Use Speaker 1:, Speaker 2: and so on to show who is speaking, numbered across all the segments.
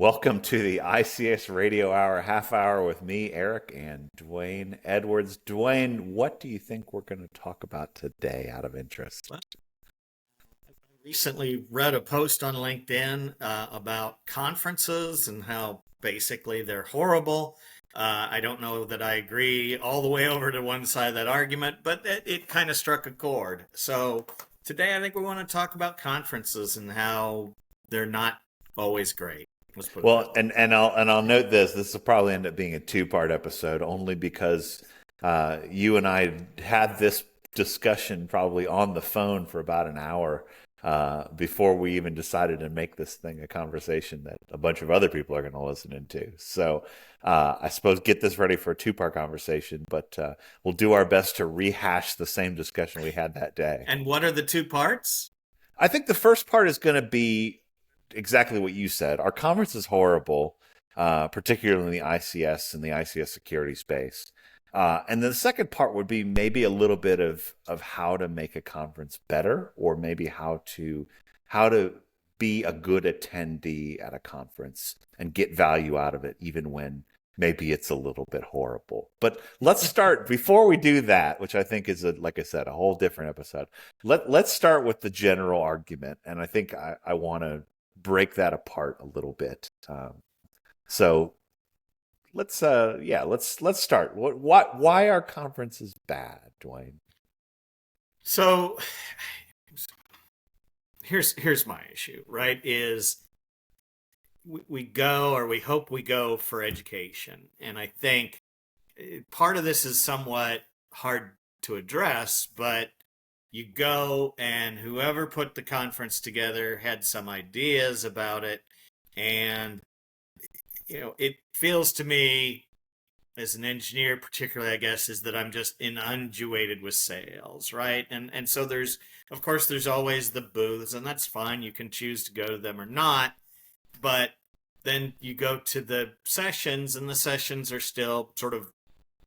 Speaker 1: Welcome to the ICS Radio Hour, half hour with me, Eric, and Dwayne Edwards. Dwayne, what do you think we're going to talk about today out of interest?
Speaker 2: Well, I recently read a post on LinkedIn about conferences and how basically they're horrible. I don't know that I agree all the way over to one side of that argument, but it kind of struck a chord. So today I think we want to talk about conferences and how they're not always great. Let's put it
Speaker 1: Well,
Speaker 2: that way.
Speaker 1: and I'll note this. This will probably end up being a two-part episode, only because you and I had this discussion probably on the phone for about an hour before we even decided to make this thing a conversation that a bunch of other people are going to listen into. So I suppose get this ready for a two-part conversation, but we'll do our best to rehash the same discussion we had that day.
Speaker 2: And what are the two parts?
Speaker 1: I think the first part is going to be exactly what you said. Our conference is horrible, particularly in the ICS and the ICS security space. And then the second part would be maybe a little bit of how to make a conference better, or maybe how to be a good attendee at a conference and get value out of it, even when maybe it's a little bit horrible. But let's start before we do that, which I think is like I said, a whole different episode. Let's start with the general argument, and I think I want to break that apart a little bit. So let's start. Why are conferences bad, Dwayne?
Speaker 2: So here's my issue, right? Is we go, or we hope we go, for education. And I think part of this is somewhat hard to address, but you go and whoever put the conference together had some ideas about it. And, it feels to me as an engineer, particularly, I guess, is that I'm just inundated with sales, right? And so of course, there's always the booths, and that's fine. You can choose to go to them or not, but then you go to the sessions, and the sessions are still sort of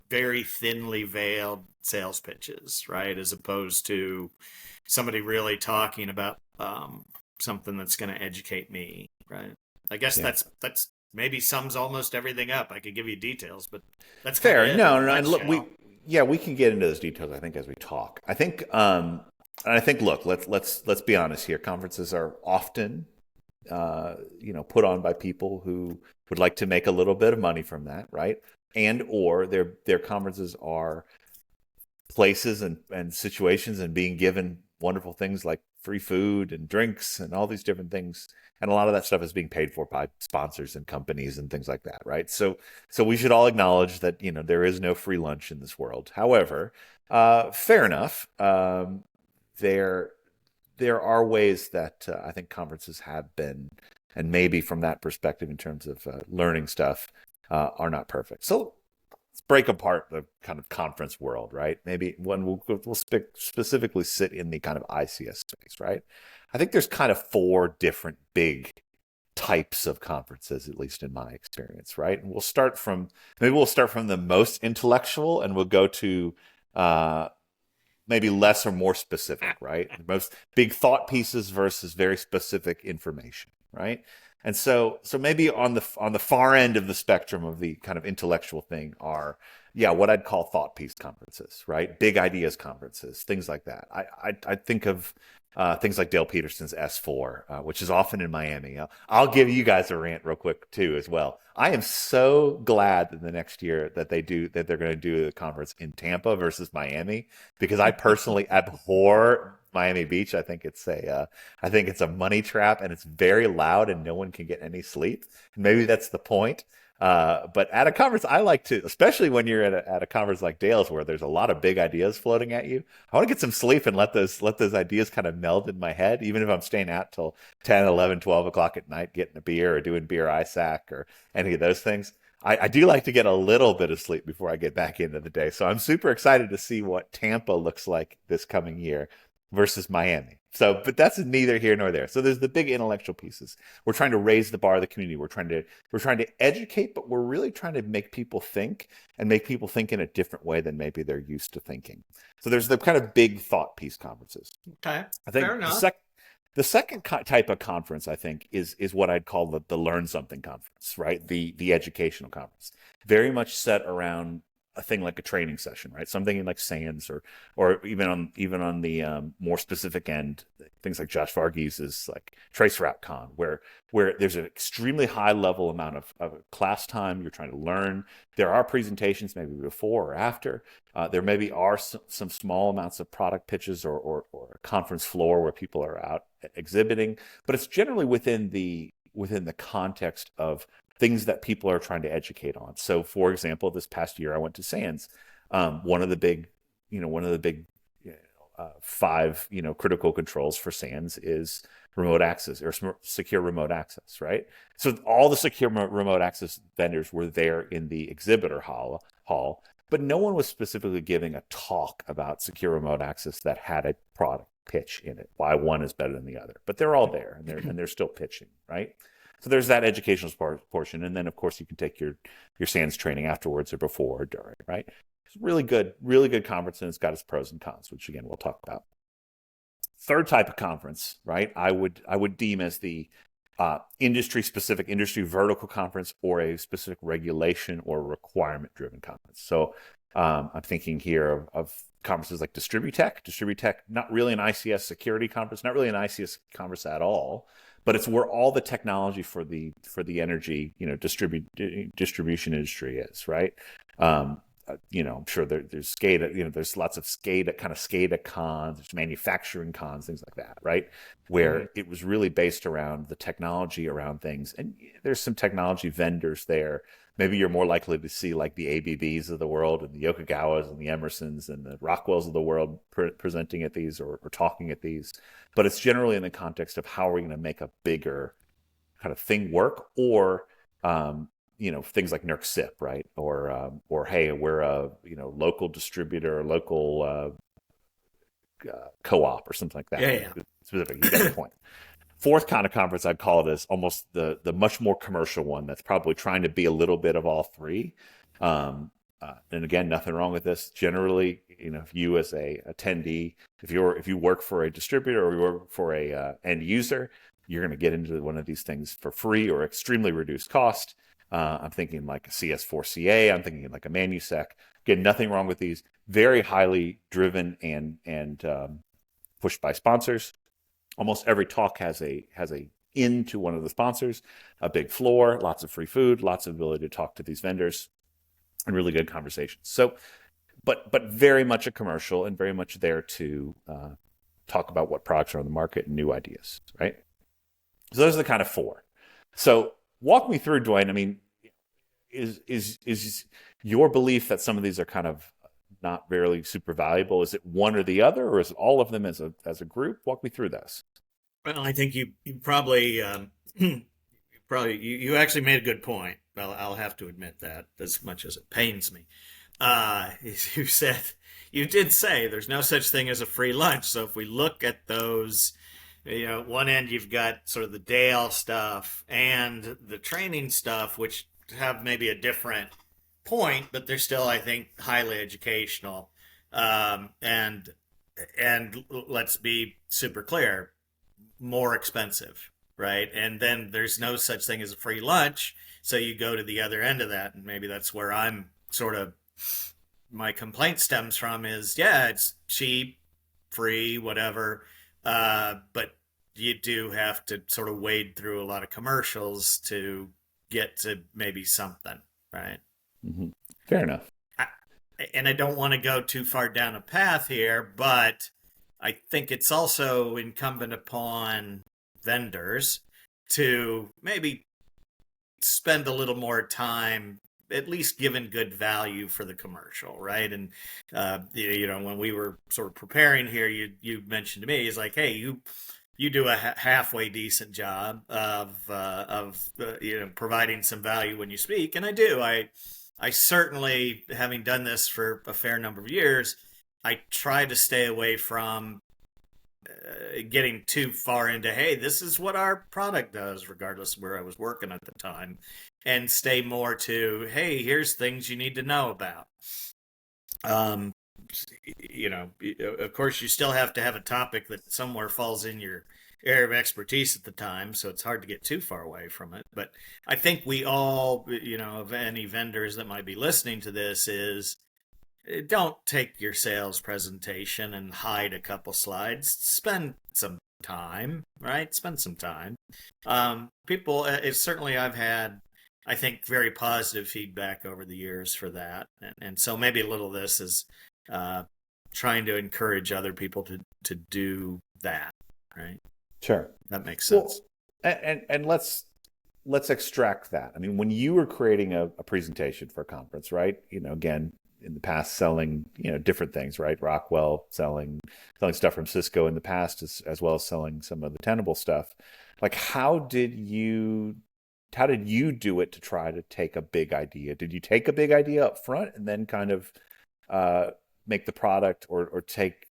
Speaker 2: very thinly veiled sales pitches, right? As opposed to somebody really talking about something that's going to educate me, right? I guess
Speaker 1: Yeah.
Speaker 2: that's maybe sums almost everything up. I could give you details, but that's kind of
Speaker 1: Fair.
Speaker 2: it in
Speaker 1: No,
Speaker 2: a
Speaker 1: no, and look,
Speaker 2: nutshell.
Speaker 1: we can get into those details. I think as we talk. And I think look, let's be honest here. Conferences are often, put on by people who would like to make a little bit of money from that, right? And or their conferences are places and situations and being given wonderful things like free food and drinks and all these different things, and a lot of that stuff is being paid for by sponsors and companies and things like that, right? So we should all acknowledge that there is no free lunch in this world. However, fair enough. There there are ways that I think conferences have been, and maybe from that perspective in terms of learning stuff, are not perfect. So let's break apart the kind of conference world, right? Maybe when we'll specifically sit in the kind of ICS space, right? I think there's kind of four different big types of conferences, at least in my experience, right? And we'll start from the most intellectual, and we'll go to maybe less or more specific, right? The most big thought pieces versus very specific information, right? And so maybe on the far end of the spectrum of the kind of intellectual thing are, yeah, what I'd call thought piece conferences, right? Big ideas conferences, things like that. I think of things like Dale Peterson's S4, which is often in Miami. I'll give you guys a rant real quick too, as well. I am so glad that the next year that they're going to do the conference in Tampa versus Miami, because I personally abhor Miami Beach. I think it's a money trap, and it's very loud and no one can get any sleep. And maybe that's the point. But at a conference, I like to, especially when you're at a conference like Dale's, where there's a lot of big ideas floating at you. I want to get some sleep and let those ideas kind of meld in my head, even if I'm staying out till 10, 11, 12 o'clock at night, getting a beer or doing beer ISAC or any of those things. I do like to get a little bit of sleep before I get back into the day. So I'm super excited to see what Tampa looks like this coming year versus Miami. So, but that's neither here nor there. So there's the big intellectual pieces. We're trying to raise the bar of the community. We're trying to educate, but we're really trying to make people think, and make people think in a different way than maybe they're used to thinking. So there's the kind of big thought piece conferences.
Speaker 2: Okay,
Speaker 1: I
Speaker 2: fair
Speaker 1: think
Speaker 2: enough.
Speaker 1: The second type of conference, I think, is what I'd call the learn something conference, right? The educational conference, very much set around a thing like a training session, right? Something like SANS, or even on the more specific end, things like Josh Varghese like Traceroute Con, where there's an extremely high level amount of class time. You're trying to learn. There are presentations maybe before or after. There maybe are some small amounts of product pitches or a conference floor where people are out exhibiting, but it's generally within the context of things that people are trying to educate on. So, for example, this past year I went to SANS. One of the big five critical controls for SANS is remote access or secure remote access, right? So all the secure remote access vendors were there in the exhibitor hall, but no one was specifically giving a talk about secure remote access that had a product pitch in it. Why one is better than the other, but they're all there and they're still pitching, right? So there's that educational portion, and then of course you can take your SANS training afterwards or before or during, right? It's really good conference, and it's got its pros and cons, which again we'll talk about. Third type of conference, right? I would deem as the industry specific, industry vertical conference, or a specific regulation or requirement driven conference. So I'm thinking here of conferences like Distributech. Distributech, not really an ICS security conference, not really an ICS conference at all, but it's where all the technology for the energy distribution industry is, right? I'm sure there's SCADA, there's lots of SCADA cons, there's manufacturing cons, things like that, right? Where it was really based around the technology around things. And there's some technology vendors there. Maybe you're more likely to see like the ABBs of the world and the Yokogawas and the Emersons and the Rockwells of the world presenting at these or talking at these. But it's generally in the context of how are we going to make a bigger kind of thing work, or things like NERC SIP, right? Or hey, we're a local distributor, local co-op or something like that.
Speaker 2: Yeah.
Speaker 1: Specific, you get the point. Fourth kind of conference I'd call it is almost the much more commercial one that's probably trying to be a little bit of all three. And again, nothing wrong with this. Generally, if you as a attendee, if you work for a distributor or you work for a end user, you're going to get into one of these things for free or extremely reduced cost. I'm thinking like a CS4CA. I'm thinking like a ManuSec. Again, nothing wrong with these. Very highly driven and pushed by sponsors. Almost every talk has a into one of the sponsors, a big floor, lots of free food, lots of ability to talk to these vendors, and really good conversations. So, but very much a commercial and very much there to talk about what products are on the market and new ideas, right? So those are the kind of four. So walk me through, Dwayne. I mean, is your belief that some of these are kind of not really super valuable? Is it one or the other, or is it all of them as a group? Walk me through this.
Speaker 2: Well, I think you probably you actually made a good point. Well, I'll have to admit that, as much as it pains me. You said you did say there's no such thing as a free lunch. So if we look at those, one end you've got sort of the Dale stuff and the training stuff, which have maybe a different point, but they're still, I think, highly educational. And let's be super clear, more expensive, right? And then there's no such thing as a free lunch. So you go to the other end of that, and maybe that's where I'm sort of my complaint stems from is, yeah, it's cheap, free, whatever. But you do have to sort of wade through a lot of commercials to get to maybe something, right?
Speaker 1: Mm-hmm. Fair enough.
Speaker 2: And I don't want to go too far down a path here, but I think it's also incumbent upon vendors to maybe spend a little more time at least giving good value for the commercial, right? And when we were sort of preparing here, you mentioned to me, it's like, hey, you do a halfway decent job of providing some value when you speak, and I do. I certainly, having done this for a fair number of years, I try to stay away from getting too far into, hey, this is what our product does, regardless of where I was working at the time, and stay more to, hey, here's things you need to know about. Of course, you still have to have a topic that somewhere falls in your area of expertise at the time, so it's hard to get too far away from it. But I think we all, of any vendors that might be listening to this, is don't take your sales presentation and hide a couple slides. Spend some time, right? Spend some time. People, it's certainly I've had, I think, very positive feedback over the years for that, and so maybe a little of this is uh, trying to encourage other people to do that, right?
Speaker 1: Sure.
Speaker 2: That makes
Speaker 1: Well,
Speaker 2: sense.
Speaker 1: and let's extract that. I mean, when you were creating a presentation for a conference, right? Again, in the past, selling different things, right? Rockwell selling stuff from Cisco in the past, as well as selling some of the Tenable stuff. Like, how did you do it to try to take a big idea? Did you take a big idea up front and then kind of uh, make the product, or take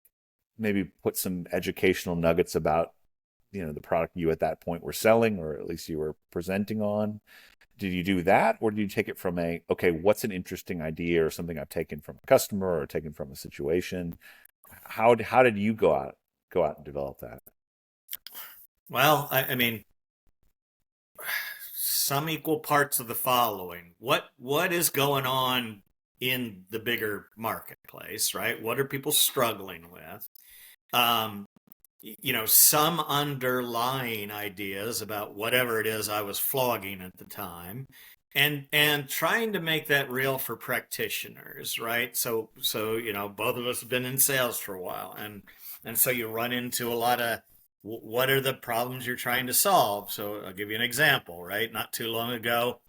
Speaker 1: maybe put some educational nuggets about the product you at that point were selling, or at least you were presenting on? Did you do that, or did you take it from okay, what's an interesting idea or something I've taken from a customer or taken from a situation? How did you go out and develop that?
Speaker 2: Well, I mean, some equal parts of the following. What is going on in the bigger marketplace, right? What are people struggling with? Um, some underlying ideas about whatever it is I was flogging at the time, and trying to make that real for practitioners, right? So both of us have been in sales for a while, and so you run into a lot of what are the problems you're trying to solve. So I'll give you an example, right? Not too long ago,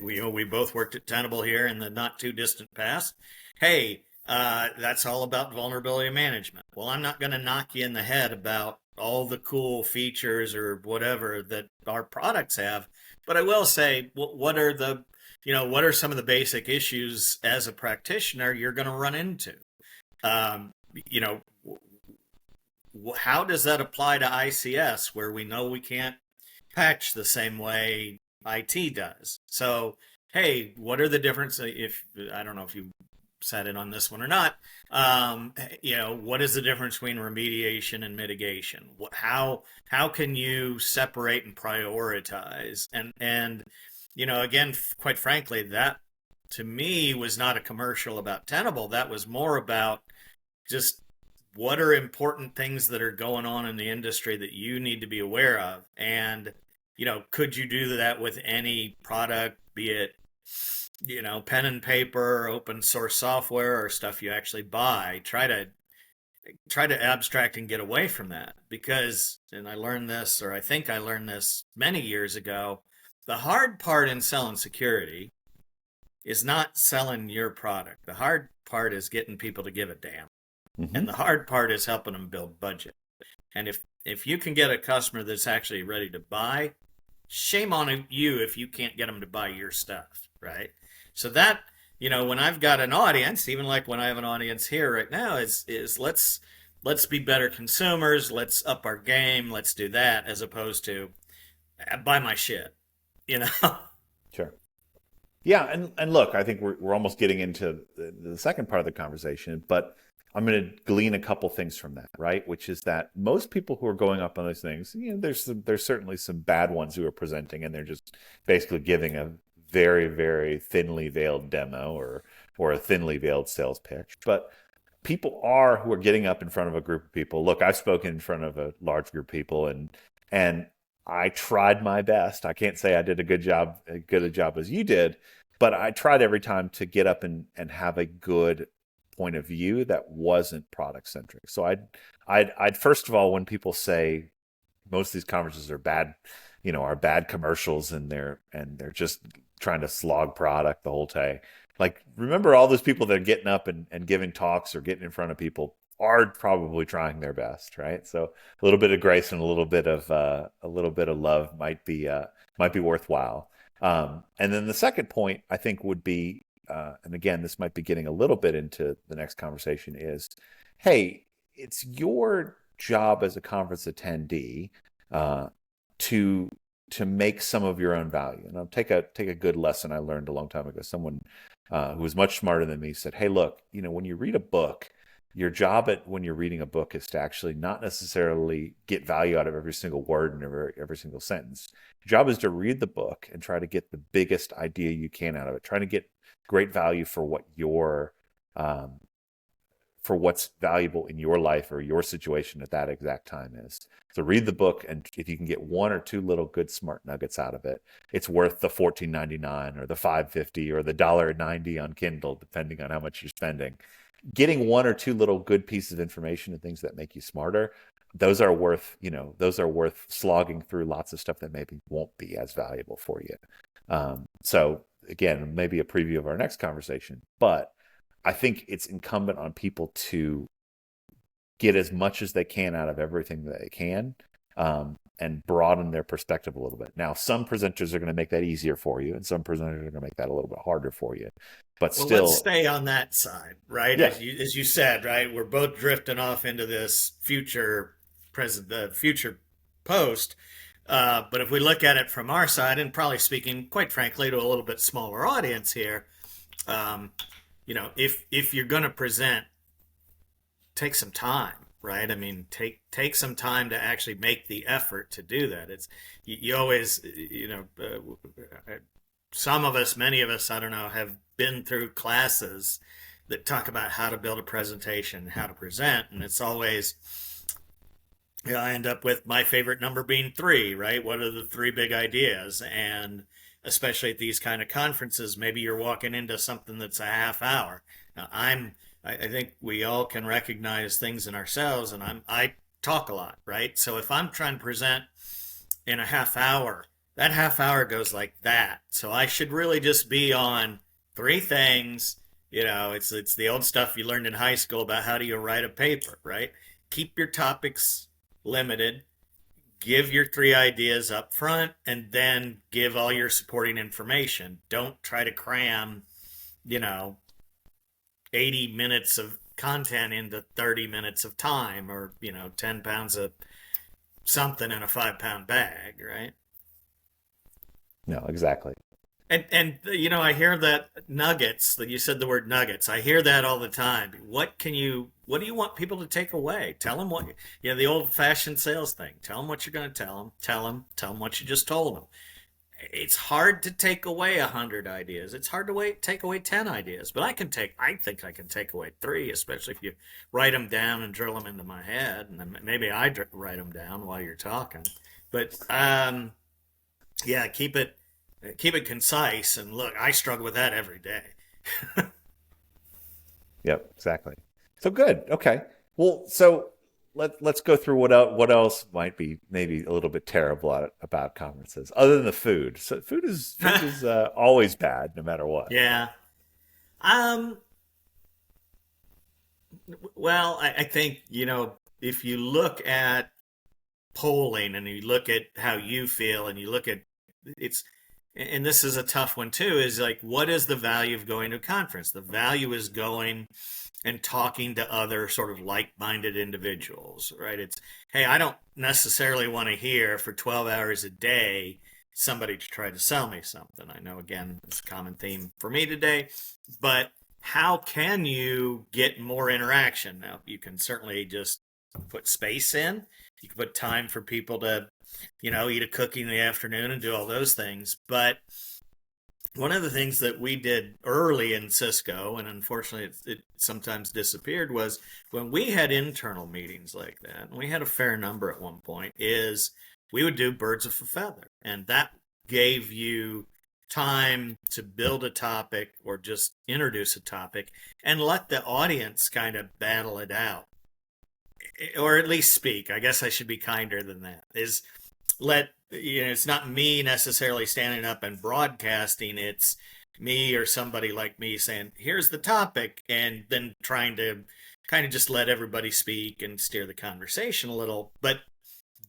Speaker 2: we both worked at Tenable here in the not too distant past. Hey, that's all about vulnerability management. Well, I'm not going to knock you in the head about all the cool features or whatever that our products have, but I will say, what are some of the basic issues as a practitioner you're going to run into? Um, you know, how does that apply to ICS, where we know we can't patch the same way IT does? So, hey, what are the differences? If I don't know if you sat in on this one or not, what is the difference between remediation and mitigation? How can you separate and prioritize? And again, quite frankly, that to me was not a commercial about Tenable. That was more about just what are important things that are going on in the industry that you need to be aware of. And could you do that with any product, be it pen and paper, open source software, or stuff you actually buy? Try to abstract and get away from that, because, and I learned this, or I think I learned this many years ago, the hard part in selling security is not selling your product. The hard part is getting people to give a damn. And
Speaker 1: Hmm.
Speaker 2: the hard part is helping them build budget. And if you can get a customer that's actually ready to buy, shame on you if you can't get them to buy your stuff, right? So that, when I've got an audience, even like when I have an audience here right now, is let's be better consumers, let's up our game, let's do that, as opposed to buy my shit, you know.
Speaker 1: Sure. Yeah, and look, I think we're almost getting into the second part of the conversation, but I'm going to glean a couple things from that, right? Which is that most people who are going up on those things, there's certainly some bad ones who are presenting, and they're just basically giving a very, very thinly veiled demo, or a thinly veiled sales pitch. But people who are getting up in front of a group of people. Look, I've spoken in front of a large group of people, and I tried my best. I can't say I did as good a job as you did, but I tried every time to get up and have a good point of view that wasn't product centric. So I'd first of all, when people say most of these conferences are bad, are bad commercials, and they're just trying to slog product the whole day. Like, remember, all those people that are getting up and giving talks or getting in front of people are probably trying their best, right? So a little bit of grace and a little bit of love might be worthwhile. And then the second point I think would be, and again, this might be getting a little bit into the next conversation, is, hey, it's your job as a conference attendee uh, to make some of your own value. And I'll take a good lesson I learned a long time ago. Someone who was much smarter than me said, "Hey, look, when you read a book, Your job when you're reading a book is to actually not necessarily get value out of every single word and every single sentence. Your job is to read the book and try to get the biggest idea you can out of it. Trying to get great value um, for what's valuable in your life or your situation at that exact time is. So read the book, and if you can get one or two little good smart nuggets out of it, it's worth the $14.99 or the $5.50 or the $1.90 on Kindle, depending on how much you're spending. Getting one or two little good pieces of information and things that make you smarter, those are worth slogging through lots of stuff that maybe won't be as valuable for you. So again, maybe a preview of our next conversation, but I think it's incumbent on people to get as much as they can out of everything that they can, and broaden their perspective a little bit. Now, some presenters are going to make that easier for you, and some presenters are going to make that a little bit harder for you. But
Speaker 2: Well,
Speaker 1: still,
Speaker 2: let's stay on that side, right?
Speaker 1: yeah,
Speaker 2: As you said, right? We're both drifting off into this the future post. But if we look at it from our side, and probably speaking, quite frankly, to a little bit smaller audience here, um, if you're going to present, take some time, right? I mean, take some time to actually make the effort to do that. It's you always, some of us, many of us, I don't know, have been through classes that talk about how to build a presentation, how to present, and it's always, I end up with my favorite number being three, right? What are the three big ideas? And especially at these kind of conferences, maybe you're walking into something that's a half hour. Now, I think we all can recognize things in ourselves, and I talk a lot, right? So if I'm trying to present in a half hour, that half hour goes like that. So I should really just be on three things. It's the old stuff you learned in high school about how do you write a paper, right? Keep your topics limited, give your three ideas up front, and then give all your supporting information. Don't try to cram, you know, 80 minutes of content into 30 minutes of time, or 10 pounds of something in a 5-pound bag, right?
Speaker 1: no, exactly.
Speaker 2: And I hear that nuggets, that you said the word nuggets. I hear that all the time. What do you want people to take away? Tell them what, the old fashioned sales thing. Tell them what you're going to tell them. Tell them what you just told them. It's hard to take away 100 ideas. It's hard to take away 10 ideas, but I think I can take away 3, especially if you write them down and drill them into my head. And then maybe I write them down while you're talking, but, yeah, keep it concise. And look, I struggle with that every day.
Speaker 1: Yep, exactly. So good. Okay. Well, so let's go through what else might be maybe a little bit terrible about conferences other than the food. So food is always bad no matter what.
Speaker 2: Yeah. Um, well, I think, if you look at polling and you look at how you feel and you look at it's, and this is a tough one too, is like, what is the value of going to a conference? The value is going and talking to other sort of like-minded individuals, right? It's, hey, I don't necessarily want to hear for 12 hours a day somebody to try to sell me something. I know, again, it's a common theme for me today, but how can you get more interaction? Now, you can certainly just put space in. You can put time for people to, eat a cookie in the afternoon and do all those things. But one of the things that we did early in Cisco, and unfortunately it sometimes disappeared, was when we had internal meetings like that, and we had a fair number at one point, is we would do birds of a feather. And that gave you time to build a topic or just introduce a topic and let the audience kind of battle it out, or at least speak. I guess I should be kinder than that. Is let it's not me necessarily standing up and broadcasting. It's me or somebody like me saying, here's the topic, and then trying to kind of just let everybody speak and steer the conversation a little. But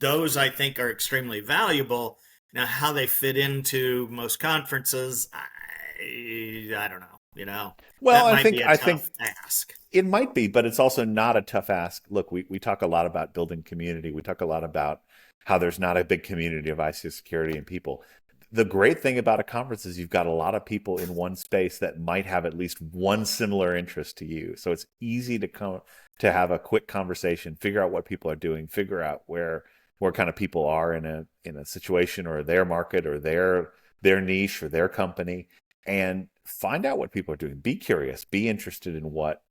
Speaker 2: those, I think, are extremely valuable. Now, how they fit into most conferences, I don't know.
Speaker 1: Well,
Speaker 2: That
Speaker 1: I
Speaker 2: might
Speaker 1: think
Speaker 2: be a
Speaker 1: I think
Speaker 2: tough ask.
Speaker 1: it might be, but it's also not a tough ask. Look, we talk a lot about building community. We talk a lot about how there's not a big community of IC security and people. the great thing about a conference is you've got a lot of people in one space that might have at least one similar interest to you. So it's easy to come to have a quick conversation, figure out what people are doing, figure out where kind of people are in a situation or their market or their niche or their company, and find out what people are doing. Be curious, be interested in what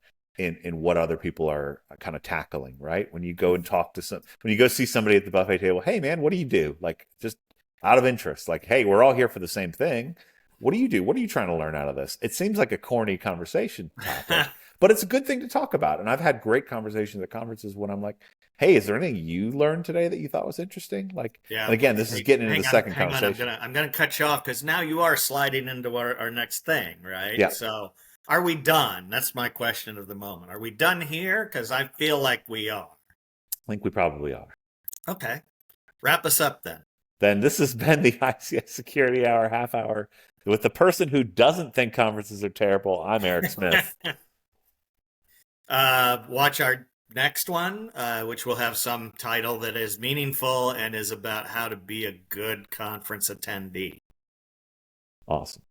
Speaker 1: other people are kind of tackling, right? When you go and talk to when you go see somebody at the buffet table, hey man, what do you do? Like, just out of interest, like, hey, we're all here for the same thing. What do you do? What are you trying to learn out of this? It seems like a corny conversation topic, but it's a good thing to talk about. And I've had great conversations at conferences when I'm like, hey, is there anything you learned today that you thought was interesting? Like,
Speaker 2: Yeah.
Speaker 1: and again, this is
Speaker 2: Hey,
Speaker 1: getting into the second
Speaker 2: hang on.
Speaker 1: conversation.
Speaker 2: I'm gonna cut you off because now you are sliding into our next thing, right?
Speaker 1: Yeah,
Speaker 2: So, are we done? That's my question of the moment. Are we done here? Because I feel like we are.
Speaker 1: I think we probably are.
Speaker 2: Okay, wrap us up then.
Speaker 1: Then this has been the ICS Security Hour half hour with the person who doesn't think conferences are terrible. I'm Eric Smith.
Speaker 2: Watch our next one, which will have some title that is meaningful and is about how to be a good conference attendee.
Speaker 1: Awesome.